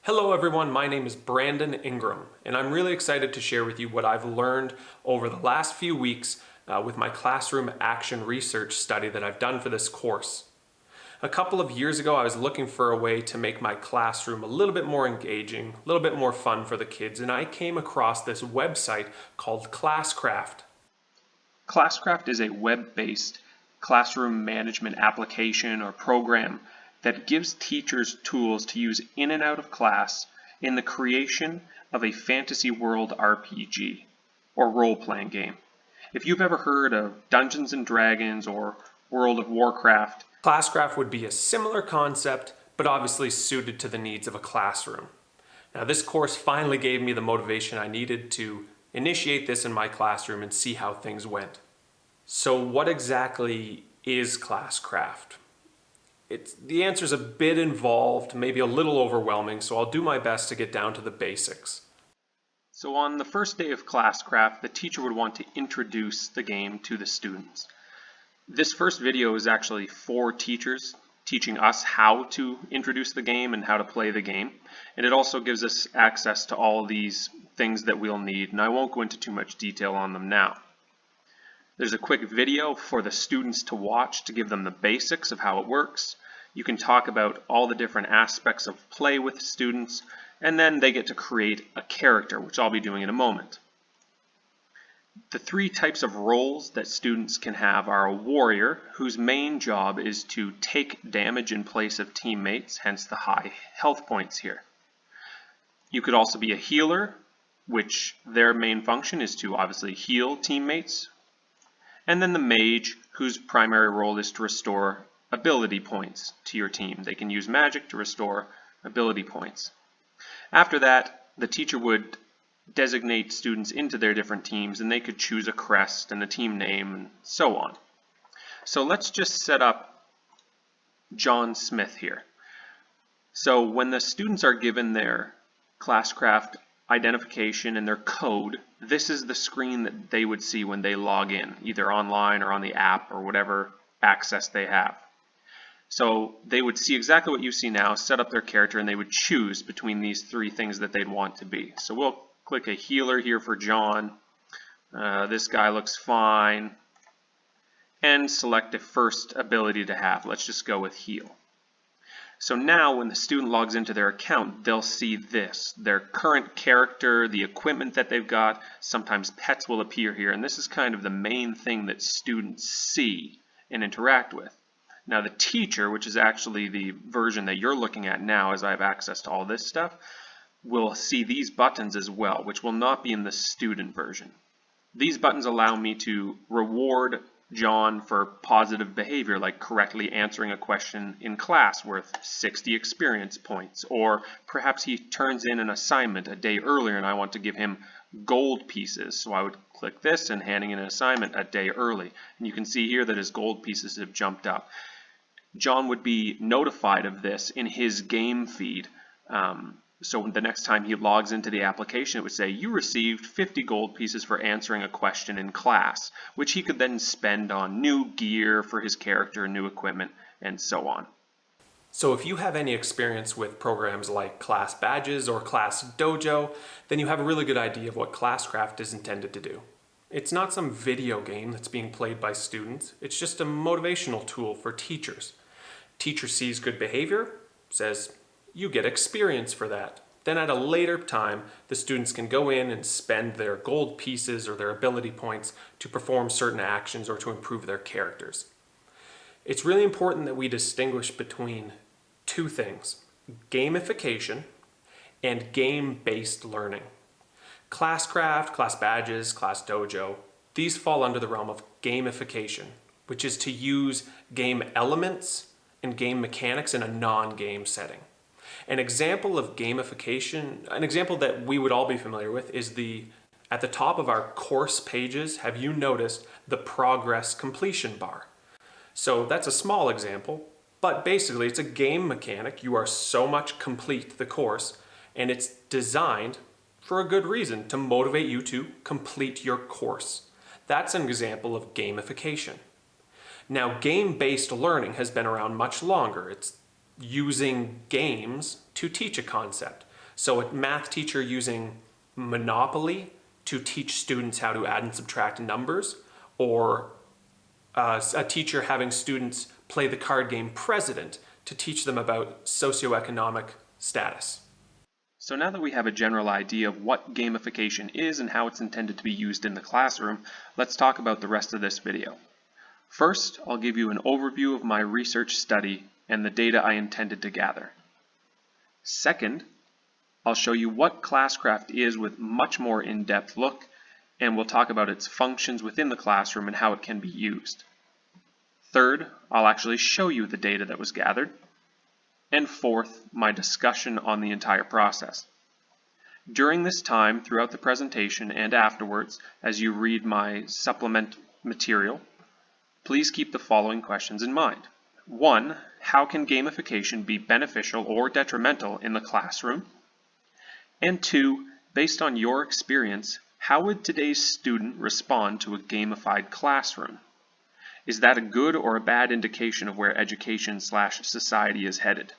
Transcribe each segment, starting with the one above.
Hello everyone, my name is Brandon Ingram, and I'm really excited to share with you what I've learned over the last few weeks with my classroom action research study that I've done for this course. A couple of years ago, I was looking for a way to make my classroom a little bit more engaging, a little bit more fun for the kids, and I came across this website called Classcraft. Classcraft is a web-based classroom management application or program that gives teachers tools to use in and out of class in the creation of a fantasy world RPG or role-playing game. If you've ever heard of Dungeons and Dragons or World of Warcraft, Classcraft would be a similar concept, but obviously suited to the needs of a classroom. Now, this course finally gave me the motivation I needed to initiate this in my classroom and see how things went. So what exactly is Classcraft? The answer's a bit involved, maybe a little overwhelming, so I'll do my best to get down to the basics. So on the first day of Classcraft, the teacher would want to introduce the game to the students. This first video is actually for teachers, teaching us how to introduce the game and how to play the game. And it also gives us access to all these things that we'll need, and I won't go into too much detail on them now. There's a quick video for the students to watch to give them the basics of how it works. You can talk about all the different aspects of play with students, and then they get to create a character, which I'll be doing in a moment. The three types of roles that students can have are a warrior, whose main job is to take damage in place of teammates, hence the high health points here. You could also be a healer, which their main function is to obviously heal teammates. And then the mage, whose primary role is to restore ability points to your team. They can use magic to restore ability points. After that, the teacher would designate students into their different teams, and they could choose a crest and a team name and so on. So let's just set up John Smith here. So when the students are given their Classcraft identification and their code, this is the screen that they would see when they log in, either online or on the app or whatever access they have. So they would see exactly what you see now, set up their character, and they would choose between these three things that they'd want to be. So we'll click a healer here for John. This guy looks fine. And select a first ability to have. Let's just go with heal. So now when the student logs into their account, they'll see this, their current character, the equipment that they've got. Sometimes pets will appear here, and this is kind of the main thing that students see and interact with. Now the teacher, which is actually the version that you're looking at now as I have access to all this stuff, will see these buttons as well, which will not be in the student version. These buttons allow me to reward John for positive behavior, like correctly answering a question in class worth 60 experience points, or perhaps he turns in an assignment a day earlier and I want to give him gold pieces. So I would click this and handing in an assignment a day early. And you can see here that his gold pieces have jumped up. John would be notified of this in his game feed. So the next time he logs into the application, it would say, you received 50 gold pieces for answering a question in class, which he could then spend on new gear for his character, new equipment, and so on. So if you have any experience with programs like Class Badges or Class Dojo, then you have a really good idea of what Classcraft is intended to do. It's not some video game that's being played by students. It's just a motivational tool for teachers. Teacher sees good behavior, says, you get experience for that. Then at a later time, the students can go in and spend their gold pieces or their ability points to perform certain actions or to improve their characters. It's really important that we distinguish between two things, gamification and game-based learning. Classcraft, Class Badges, Class Dojo, these fall under the realm of gamification, which is to use game elements and game mechanics in a non-game setting. An example of gamification, an example that we would all be familiar with is at the top of our course pages, have you noticed the progress completion bar? So that's a small example, but basically it's a game mechanic. You are so much complete the course, and it's designed for a good reason to motivate you to complete your course. That's an example of gamification. Now, game-based learning has been around much longer. It's using games to teach a concept. So a math teacher using Monopoly to teach students how to add and subtract numbers, or a teacher having students play the card game President to teach them about socioeconomic status. So now that we have a general idea of what gamification is and how it's intended to be used in the classroom, let's talk about the rest of this video. First, I'll give you an overview of my research study and the data I intended to gather. Second, I'll show you what Classcraft is with much more in-depth look, and we'll talk about its functions within the classroom and how it can be used. Third, I'll actually show you the data that was gathered. And fourth, my discussion on the entire process. During this time, throughout the presentation and afterwards, as you read my supplement material, please keep the following questions in mind. 1. How can gamification be beneficial or detrimental in the classroom? And 2. Based on your experience, how would today's student respond to a gamified classroom? Is that a good or a bad indication of where education/society is headed?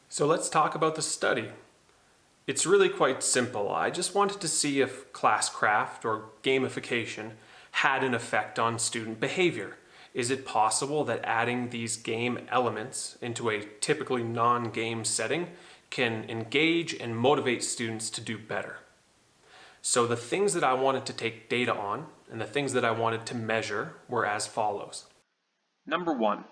So let's talk about the study. It's really quite simple. I just wanted to see if Classcraft or gamification had an effect on student behavior. Is it possible that adding these game elements into a typically non-game setting can engage and motivate students to do better? So the things that I wanted to take data on and the things that I wanted to measure were as follows. Number 1,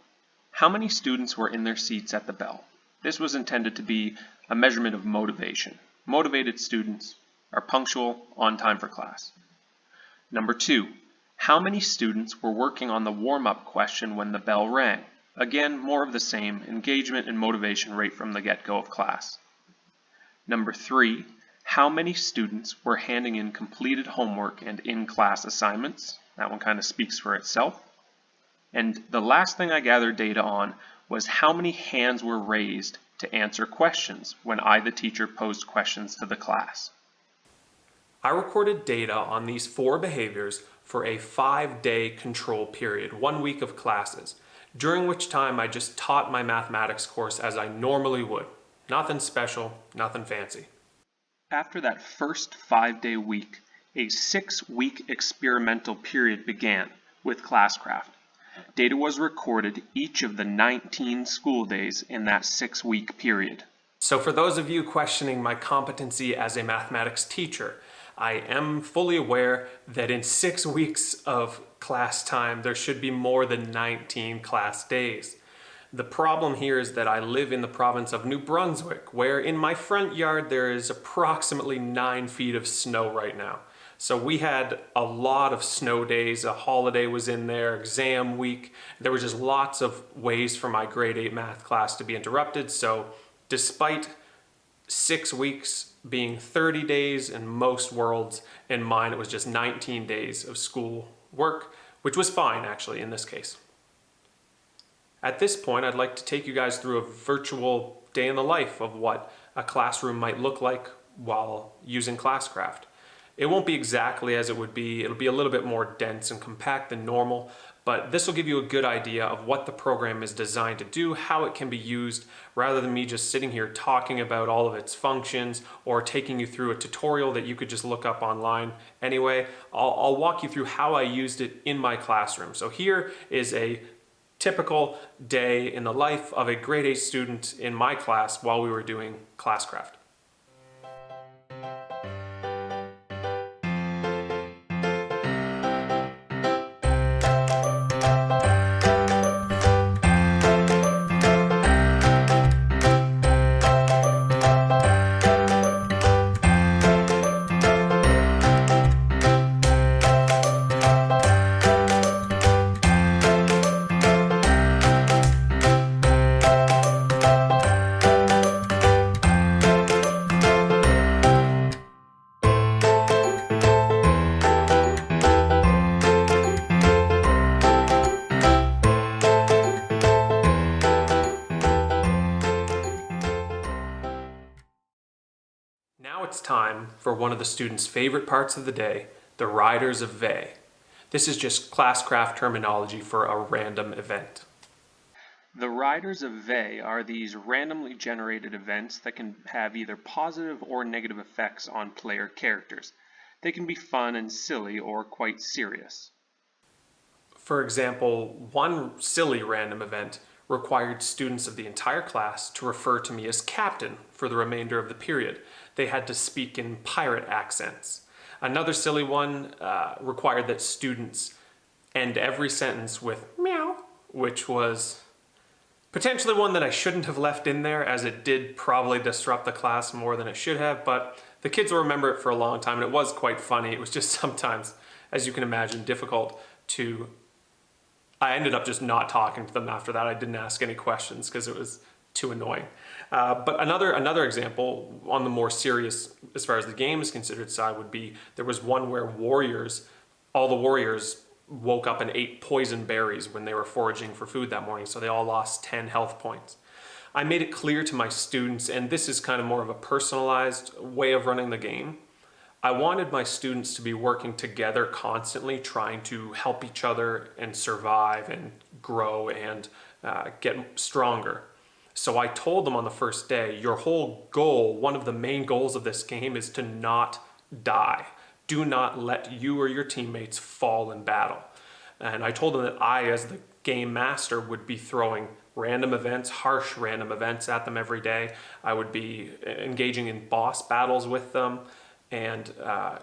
how many students were in their seats at the bell? This was intended to be a measurement of motivation. Motivated students are punctual, on time for class. Number 2, how many students were working on the warm-up question when the bell rang? Again, more of the same, engagement and motivation right from the get-go of class. Number 3, how many students were handing in completed homework and in-class assignments? That one kind of speaks for itself. And the last thing I gathered data on was how many hands were raised to answer questions when I, the teacher, posed questions to the class. I recorded data on these 4 behaviors for a 5-day control period, 1 week of classes, during which time I just taught my mathematics course as I normally would. Nothing special, nothing fancy. After that first 5-day week, a 6-week experimental period began with Classcraft. Data was recorded each of the 19 school days in that 6-week period. So for those of you questioning my competency as a mathematics teacher, I am fully aware that in 6 weeks of class time, there should be more than 19 class days. The problem here is that I live in the province of New Brunswick, where in my front yard there is approximately 9 feet of snow right now. So we had a lot of snow days, a holiday was in there, exam week. There were just lots of ways for my grade 8 math class to be interrupted. So despite 6 weeks being 30 days in most worlds, in mine it was just 19 days of school work, which was fine actually in this case. At this point, I'd like to take you guys through a virtual day in the life of what a classroom might look like while using Classcraft. It won't be exactly as it would be. It'll be a little bit more dense and compact than normal, but this will give you a good idea of what the program is designed to do, how it can be used, rather than me just sitting here talking about all of its functions or taking you through a tutorial that you could just look up online. Anyway, I'll walk you through how I used it in my classroom. So here is a typical day in the life of a grade 8 student in my class while we were doing Classcraft. Now it's time for one of the students' favorite parts of the day, the Riders of Vey. This is just Classcraft terminology for a random event. The Riders of Vey are these randomly generated events that can have either positive or negative effects on player characters. They can be fun and silly or quite serious. For example, one silly random event required students of the entire class to refer to me as captain for the remainder of the period. They had to speak in pirate accents. Another silly one required that students end every sentence with meow, which was potentially one that I shouldn't have left in there, as it did probably disrupt the class more than it should have, but the kids will remember it for a long time, and it was quite funny. It was just sometimes, as you can imagine, difficult to... I ended up just not talking to them after that. I didn't ask any questions because it was too annoying. But another example on the more serious, as far as the game is considered, side would be, there was one where all the warriors woke up and ate poison berries when they were foraging for food that morning, so they all lost 10 health points. I made it clear to my students, and this is kind of more of a personalized way of running the game, I wanted my students to be working together constantly, trying to help each other and survive and grow and get stronger. So I told them on the first day, your whole goal, one of the main goals of this game, is to not die. Do not let you or your teammates fall in battle. And I told them that I, as the game master, would be throwing random events, harsh random events at them every day. I would be engaging in boss battles with them and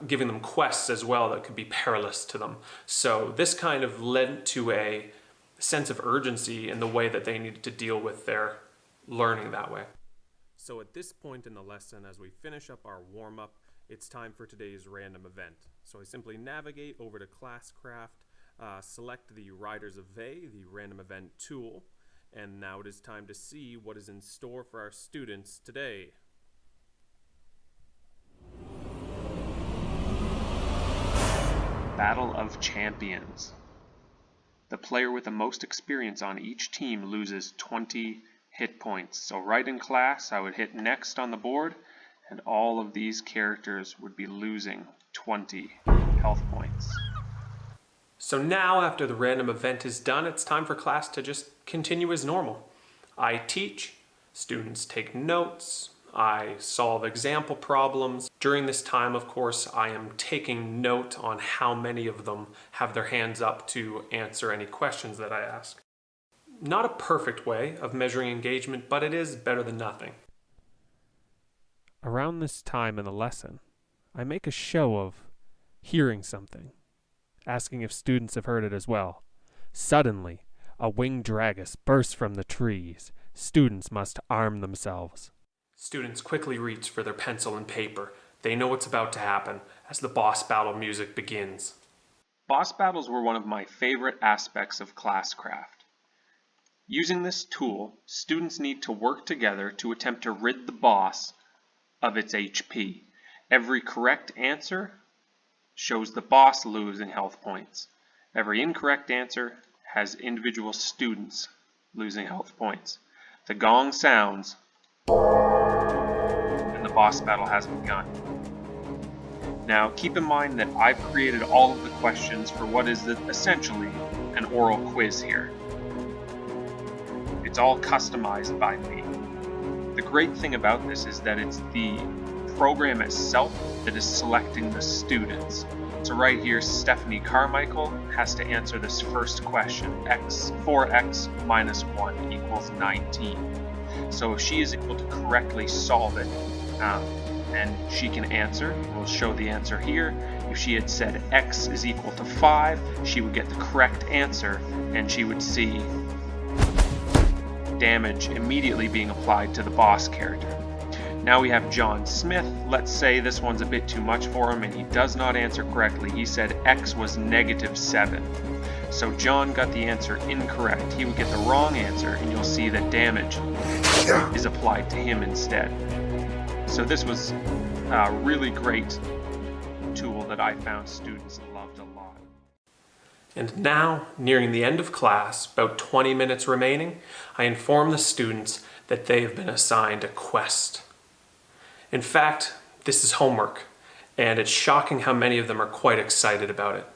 giving them quests as well that could be perilous to them. So this kind of led to a sense of urgency in the way that they needed to deal with their learning that way. So at this point in the lesson, as we finish up our warm-up, it's time for today's random event. So I simply navigate over to Classcraft, select the Riders of Vey, the random event tool, and now it is time to see what is in store for our students today. Battle of Champions. The player with the most experience on each team loses 20 hit points. So right in class, I would hit next on the board, and all of these characters would be losing 20 health points. So now, after the random event is done, it's time for class to just continue as normal. I teach, students take notes, I solve example problems. During this time, of course, I am taking note on how many of them have their hands up to answer any questions that I ask. Not a perfect way of measuring engagement, but it is better than nothing. Around this time in the lesson, I make a show of hearing something, asking if students have heard it as well. Suddenly, a winged dragus bursts from the trees. Students must arm themselves. Students quickly reach for their pencil and paper. They know what's about to happen as the boss battle music begins. Boss battles were one of my favorite aspects of Classcraft. Using this tool, students need to work together to attempt to rid the boss of its HP. Every correct answer shows the boss losing health points. Every incorrect answer has individual students losing health points. The gong sounds, and the boss battle has begun. Now, keep in mind that I've created all of the questions for what is essentially an oral quiz here. It's all customized by me. The great thing about this is that it's the program itself that is selecting the students. So right here, Stephanie Carmichael has to answer this first question. 4x minus 1 equals 19. So if she is able to correctly solve it, and she can answer, we'll show the answer here. If she had said x is equal to 5, she would get the correct answer, and she would see damage immediately being applied to the boss character. Now we have John Smith. Let's say this one's a bit too much for him and he does not answer correctly. He said x was -7. So John got the answer incorrect. He would get the wrong answer and you'll see that damage is applied to him instead. So this was a really great tool that I found students loved a lot. And now, nearing the end of class, about 20 minutes remaining, I inform the students that they have been assigned a quest. In fact, this is homework, and it's shocking how many of them are quite excited about it.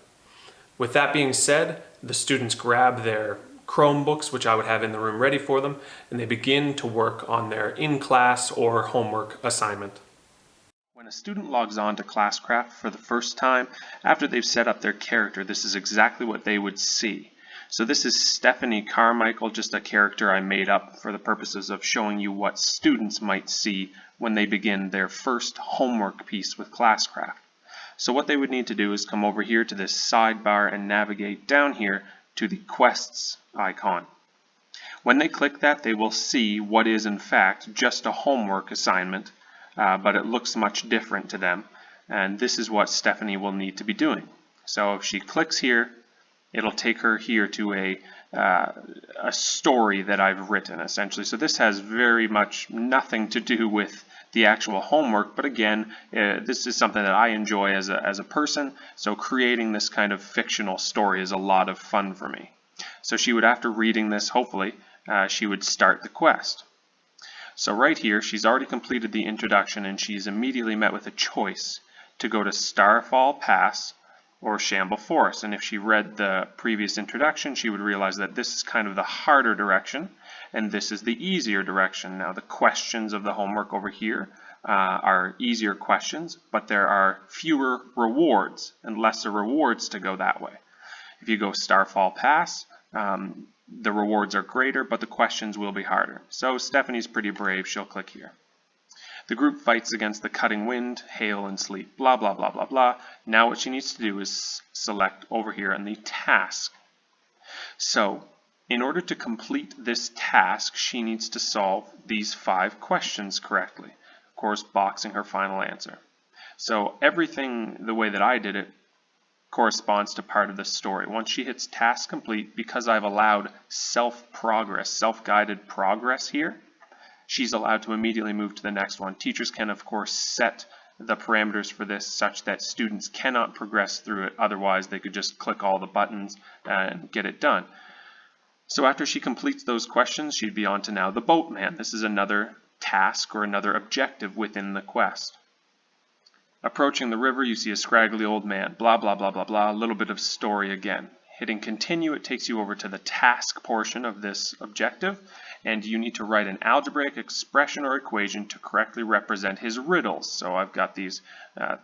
With that being said, the students grab their Chromebooks, which I would have in the room ready for them, and they begin to work on their in-class or homework assignment. When a student logs on to Classcraft for the first time, after they've set up their character, this is exactly what they would see. So this is Stephanie Carmichael, just a character I made up for the purposes of showing you what students might see when they begin their first homework piece with Classcraft. So what they would need to do is come over here to this sidebar and navigate down here to the quests icon. When they click that, they will see what is in fact just a homework assignment, but it looks much different to them. And this is what Stephanie will need to be doing. So if she clicks here, it'll take her here to a story that I've written, essentially. So this has very much nothing to do with the actual homework, but again, this is something that I enjoy as a person, so creating this kind of fictional story is a lot of fun for me. So she would, after reading this, hopefully, she would start the quest. So right here, she's already completed the introduction, and she's immediately met with a choice to go to Starfall Pass or Shamble Forest. And if she read the previous introduction, she would realize that this is kind of the harder direction, and this is the easier direction. Now, the questions of the homework over here are easier questions, but there are fewer rewards and lesser rewards to go that way. If you go Starfall Pass, the rewards are greater, but the questions will be harder. So Stephanie's pretty brave. She'll click here. The group fights against the cutting wind, hail, and sleet, blah, blah, blah, blah, blah. Now what she needs to do is select over here on the task. So in order to complete this task, she needs to solve these 5 questions correctly, of course, boxing her final answer. So everything, the way that I did it, corresponds to part of the story. Once she hits task complete, because I've allowed self-progress, self-guided progress here, she's allowed to immediately move to the next one. Teachers can, of course, set the parameters for this such that students cannot progress through it. Otherwise, they could just click all the buttons and get it done. So after she completes those questions, she'd be on to now the boatman. This is another task or another objective within the quest. Approaching the river, you see a scraggly old man, blah, blah, blah, blah, blah, a little bit of story again. Hitting continue, it takes you over to the task portion of this objective, and you need to write an algebraic expression or equation to correctly represent his riddles. So I've got these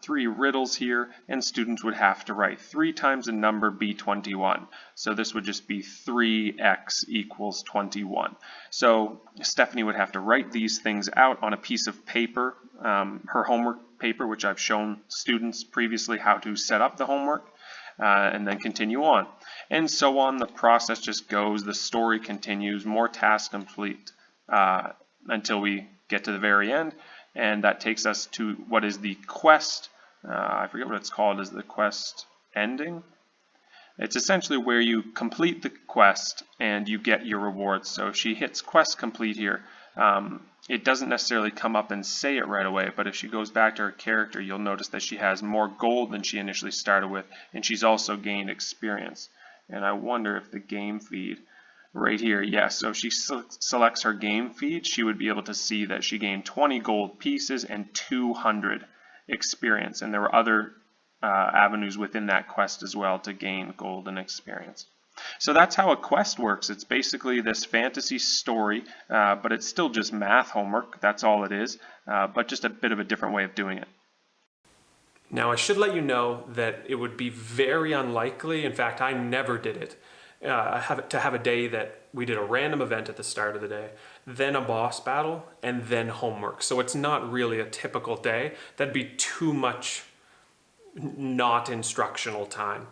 3 riddles here, and students would have to write 3 times a number b21. So this would just be 3x equals 21. So Stephanie would have to write these things out on a piece of paper, her homework paper, which I've shown students previously how to set up the homework, and then continue on. And so on, the process just goes, the story continues, more tasks complete until we get to the very end, and that takes us to what is the quest, I forget what it's called, is the quest ending? It's essentially where you complete the quest and you get your rewards. So if she hits quest complete here, it doesn't necessarily come up and say it right away, but if she goes back to her character, you'll notice that she has more gold than she initially started with, and she's also gained experience. And I wonder if the game feed right here, yes, so if she selects her game feed, she would be able to see that she gained 20 gold pieces and 200 experience, and there were other avenues within that quest as well to gain gold and experience. So that's how a quest works. It's basically this fantasy story, but it's still just math homework. That's all it is, but just a bit of a different way of doing it. Now, I should let you know that it would be very unlikely, in fact, I never did it, to have a day that we did a random event at the start of the day, then a boss battle, and then homework. So it's not really a typical day. That'd be too much not instructional time.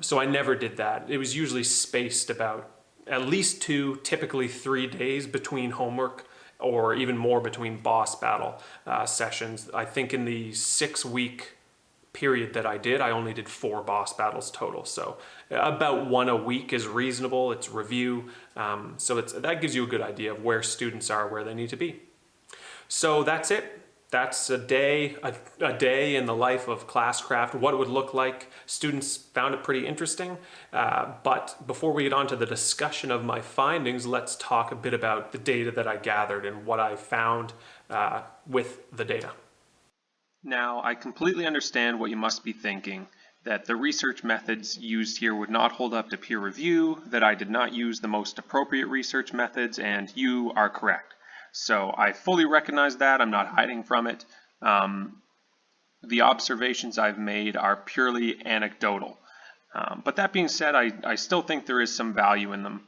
So I never did that. It was usually spaced about at least 2, typically 3 days between homework, or even more between boss battle sessions. I think in the 6-week period that I did, I only did 4 boss battles total. So about 1 a week is reasonable. It's review. So that gives you a good idea of where students are, where they need to be. So that's it. That's a day in the life of Classcraft, what it would look like. Students found it pretty interesting. But before we get on to the discussion of my findings, let's talk a bit about the data that I gathered and what I found with the data. Now, I completely understand what you must be thinking. that the research methods used here would not hold up to peer review, that I did not use the most appropriate research methods, and you are correct. So I fully recognize that. I'm not hiding from it. The observations I've made are purely anecdotal. But that being said, I still think there is some value in them,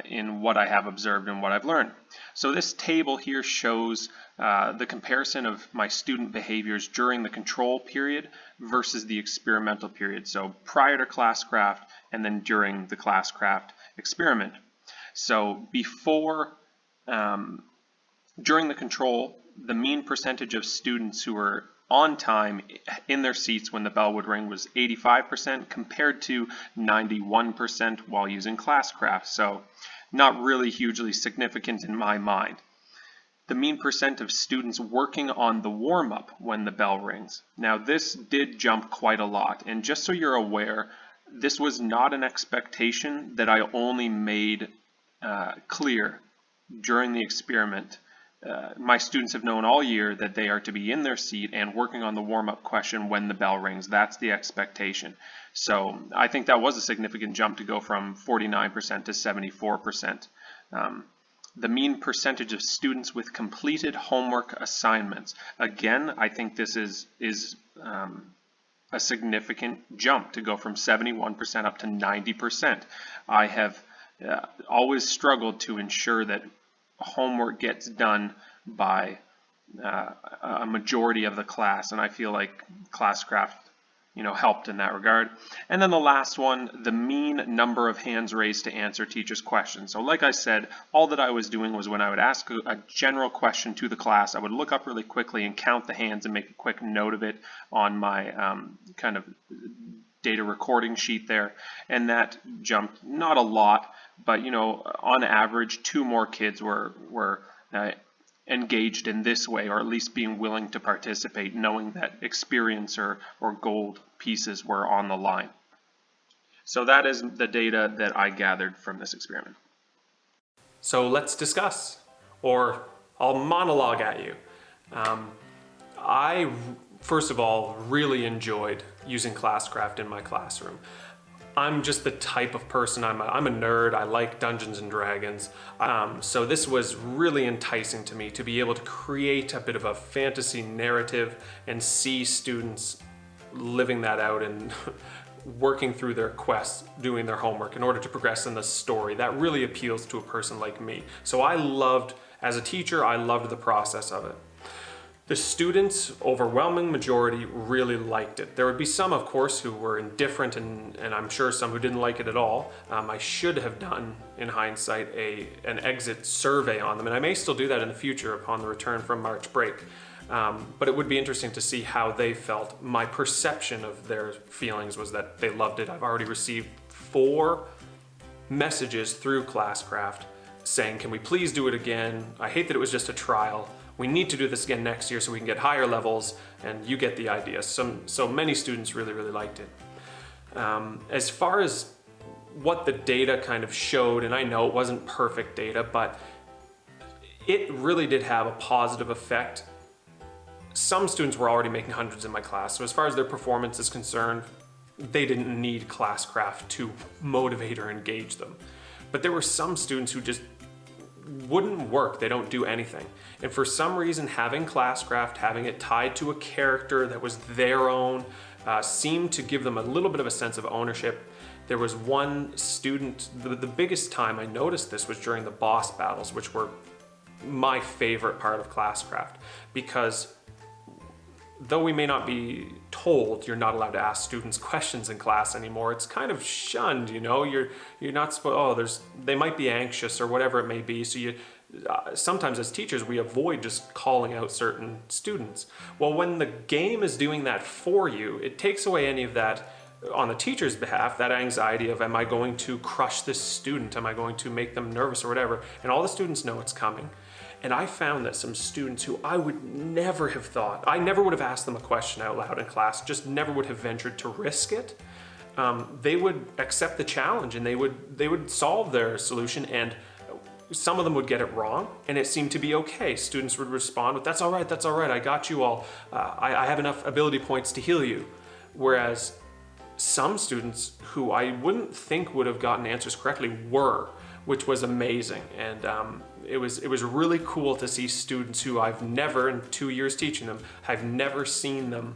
in what I have observed and what I've learned. So this table here shows the comparison of my student behaviors during the control period versus the experimental period. So prior to Classcraft and then during the Classcraft experiment. So during the control, the mean percentage of students who were on time in their seats when the bell would ring was 85% compared to 91% while using Classcraft. So not really hugely significant in my mind. The mean percent of students working on the warm-up when the bell rings. Now this did jump quite a lot, and just so you're aware, this was not an expectation that I only made clear during the experiment. My students have known all year that they are to be in their seat and working on the warm-up question when the bell rings. That's the expectation. So I think that was a significant jump to go from 49% to 74%. The mean percentage of students with completed homework assignments. Again, I think this is a significant jump to go from 71% up to 90%. I have always struggled to ensure that homework gets done by a majority of the class, and I feel like Classcraft, helped in that regard. And then the last one, the mean number of hands raised to answer teachers' questions. So like I said, all that I was doing was when I would ask a general question to the class, I would look up really quickly and count the hands and make a quick note of it on my kind of data recording sheet there, and that jumped not a lot, but on average 2 more kids were engaged in this way, or at least being willing to participate, knowing that experience or gold pieces were on the line. So that is the data that I gathered from this experiment. So let's discuss, or I'll monologue at you. I, first of all, really enjoyed using Classcraft in my classroom. I'm just the type of person, I'm a nerd, I like Dungeons and Dragons, so this was really enticing to me to be able to create a bit of a fantasy narrative and see students living that out and working through their quests, doing their homework in order to progress in the story. That really appeals to a person like me. So as a teacher, I loved the process of it. The students, overwhelming majority, really liked it. There would be some, of course, who were indifferent, and I'm sure some who didn't like it at all. I should have done, in hindsight, an exit survey on them, and I may still do that in the future upon the return from March break. But it would be interesting to see how they felt. My perception of their feelings was that they loved it. I've already received 4 messages through Classcraft saying, can we please do it again? I hate that it was just a trial. We need to do this again next year so we can get higher levels, and you get the idea. So many students really, really liked it. As far as what the data kind of showed, and I know it wasn't perfect data, but it really did have a positive effect. Some students were already making hundreds in my class, so as far as their performance is concerned, they didn't need Classcraft to motivate or engage them. But there were some students who just wouldn't work, they don't do anything. And for some reason, having Classcraft, having it tied to a character that was their own, seemed to give them a little bit of a sense of ownership. There was one student, the biggest time I noticed this was during the boss battles, which were my favorite part of Classcraft, because though we may not be told you're not allowed to ask students questions in class anymore, it's kind of shunned, you're not supposed, they might be anxious or whatever it may be, so sometimes as teachers we avoid just calling out certain students. Well, when the game is doing that for you, it takes away any of that on the teacher's behalf, that anxiety of, am I going to crush this student? Am I going to make them nervous or whatever? And all the students know it's coming. And I found that some students who I would never have thought, I never would have asked them a question out loud in class, just never would have ventured to risk it. They would accept the challenge and they would solve their solution, and some of them would get it wrong and it seemed to be okay. Students would respond with, that's all right, I got you all. I have enough ability points to heal you. Whereas some students who I wouldn't think would have gotten answers correctly were, which was amazing. And it was really cool to see students who I've never, in 2 years teaching them, I've never seen them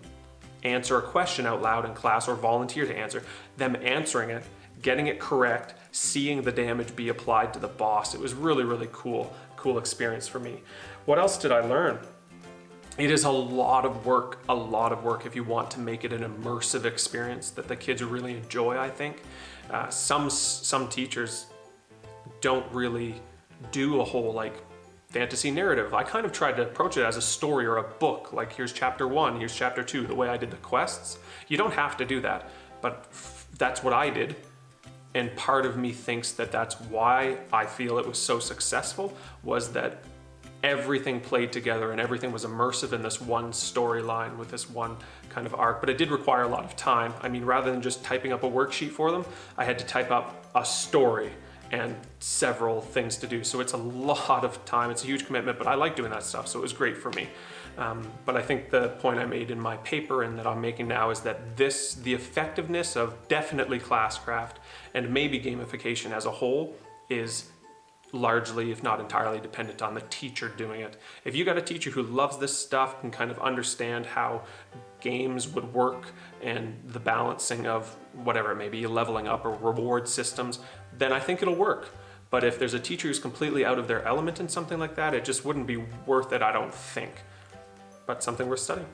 answer a question out loud in class or volunteer to answer, them answering it, getting it correct, seeing the damage be applied to the boss. It was really cool experience for me. What else did I learn? It is a lot of work if you want to make it an immersive experience that the kids really enjoy, I think. Some teachers don't really do a whole like fantasy narrative. I kind of tried to approach it as a story or a book, like here's chapter 1, here's chapter 2, the way I did the quests. You don't have to do that, but that's what I did. And part of me thinks that that's why I feel it was so successful, was that everything played together and everything was immersive in this one storyline with this one kind of arc. But it did require a lot of time. I mean, rather than just typing up a worksheet for them, I had to type up a story and several things to do. So it's a lot of time, it's a huge commitment, but I like doing that stuff, so it was great for me. But I think the point I made in my paper and that I'm making now is that the effectiveness of definitely Classcraft and maybe gamification as a whole is largely, if not entirely, dependent on the teacher doing it. If you got a teacher who loves this stuff, can kind of understand how games would work and the balancing of whatever it may be, leveling up or reward systems, then I think it'll work. But if there's a teacher who's completely out of their element in something like that, it just wouldn't be worth it, I don't think. But something worth studying.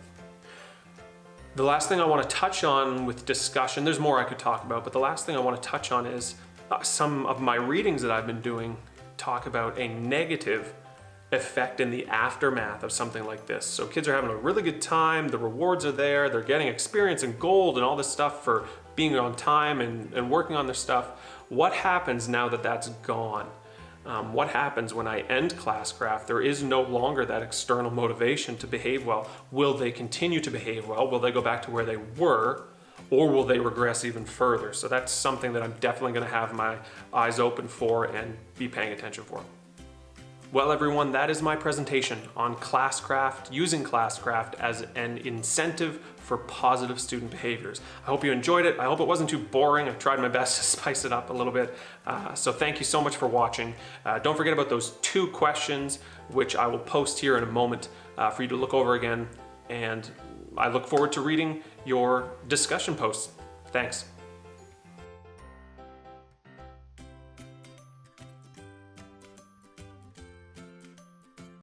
The last thing I want to touch on with discussion, there's more I could talk about, but the last thing I want to touch on is some of my readings that I've been doing talk about a negative effect in the aftermath of something like this. So kids are having a really good time, the rewards are there, they're getting experience and gold and all this stuff for being on time and working on their stuff. What happens now that that's gone? What happens when I end Classcraft? There is no longer that external motivation to behave well. Will they continue to behave well? Will they go back to where they were? Or will they regress even further? So that's something that I'm definitely going to have my eyes open for and be paying attention for. Well, everyone, that is my presentation on Classcraft, using Classcraft as an incentive for positive student behaviors. I hope you enjoyed it. I hope it wasn't too boring. I tried my best to spice it up a little bit. So thank you so much for watching. Don't forget about those 2 questions, which I will post here in a moment for you to look over again. And I look forward to reading your discussion posts. Thanks.